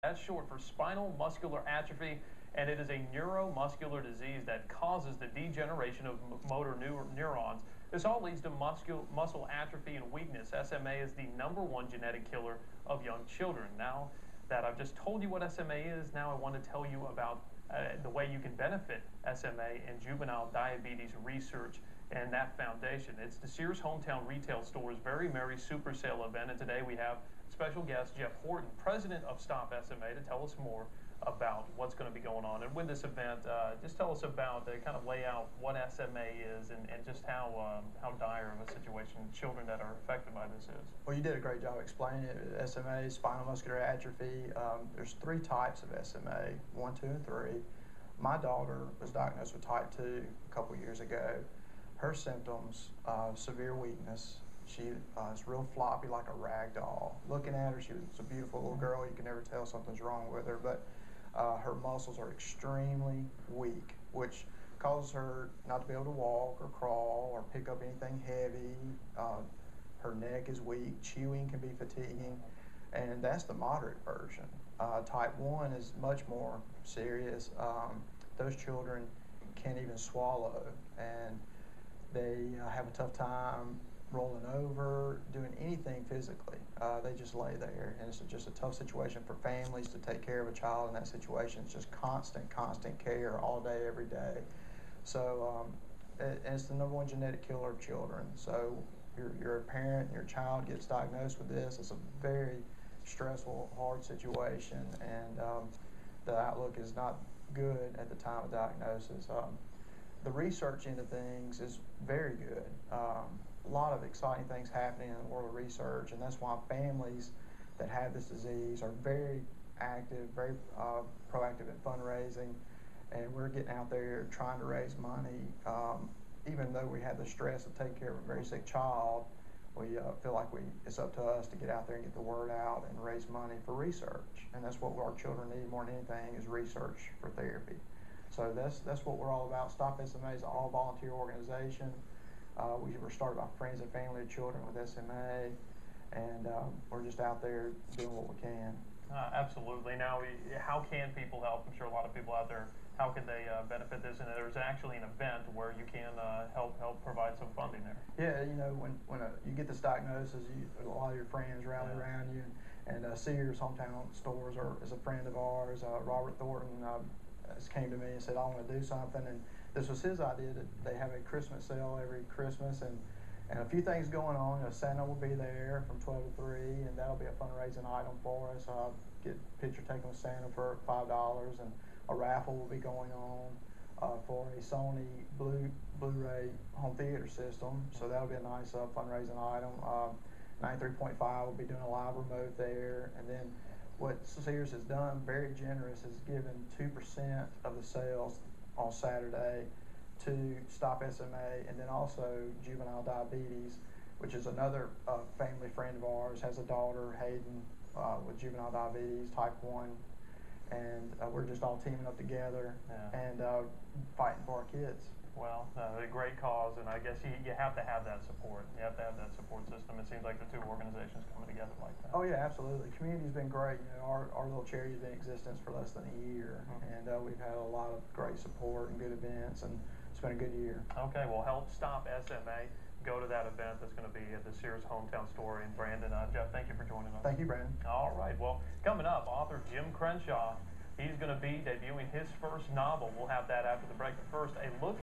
That's short for spinal muscular atrophy, and it is a neuromuscular disease that causes the degeneration of motor neurons. This all leads to muscle atrophy and weakness. SMA is the #1 genetic killer of young children. Now that I've just told you what SMA is, now I want to tell you about the way you can benefit SMA and juvenile diabetes research and that foundation. It's the Sears Hometown Retail Store's Very Merry Super Sale event, and today we have special guest Jeff Horton, president of Stop SMA, to tell us more about what's going to be going on. And with this event, just tell us about, kind of lay out what SMA is and just how dire of a situation children that are affected by this is. Well, you did a great job explaining it. SMA, spinal muscular atrophy, there's 3 types of SMA, 1, 2, and 3. My daughter was diagnosed with type 2 a couple years ago. Her symptoms, severe weakness. She is real floppy like a rag doll. Looking at her, she was a beautiful little girl. You can never tell something's wrong with her, but her muscles are extremely weak, which causes her not to be able to walk or crawl or pick up anything heavy. Her neck is weak. Chewing can be fatiguing, and that's the moderate version. Type 1 is much more serious. Those children can't even swallow, and they have a tough time rolling over, doing anything physically. They just lay there, and it's just a tough situation for families to take care of a child in that situation. It's just constant care all day, every day. So, and it's the #1 genetic killer of children. So you're a parent and your child gets diagnosed with this. It's a very stressful, hard situation, and the outlook is not good at the time of diagnosis. The research into things is very good. A lot of exciting things happening in the world of research, and that's why families that have this disease are very active, very proactive in fundraising, and we're getting out there trying to raise money. Even though we have the stress of taking care of a very sick child, we feel like it's up to us to get out there and get the word out and raise money for research, and that's what our children need more than anything, is research for therapy. So that's what we're all about. Stop SMA is an all-volunteer organization. We were started by friends and family of children with SMA, and we're just out there doing what we can. Absolutely. Now, how can people help? I'm sure a lot of people out there, how can they benefit this? And there's actually an event where you can help provide some funding there. Yeah, you know, when you get this diagnosis, a lot of your friends rally around you, and SEARS Hometown Stores is a friend of ours. Robert Thornton came to me and said, I want to do something, and this was his idea. That they have a Christmas sale every Christmas, and a few things going on. Santa will be there from 12 to 3, and that'll be a fundraising item for us. Get a picture taken with Santa for $5, and a raffle will be going on for a Sony Blu-ray home theater system, so that'll be a nice fundraising item. 93.5 will be doing a live remote there, and then what Sears has done, very generous, has given 2% of the sales on Saturday to Stop SMA, and then also juvenile diabetes, which is another family friend of ours, has a daughter, Hayden, with juvenile diabetes, type 1, and we're just all teaming up together and fighting for our kids. Well, a great cause, and I guess you have to have that support. You have to have that support system. It seems like the 2 organizations coming together like that. Oh yeah, absolutely. The community's been great. You know, our little charity's been in existence for less than a year, and we've had a lot of great support and good events, and it's been a good year. Okay, well, help Stop SMA. Go to that event that's going to be at the Sears Hometown Store in Brandon. Jeff, thank you for joining us. Thank you, Brandon. All right. Well, coming up, author Jim Crenshaw. He's going to be debuting his first novel. We'll have that after the break. But first, a look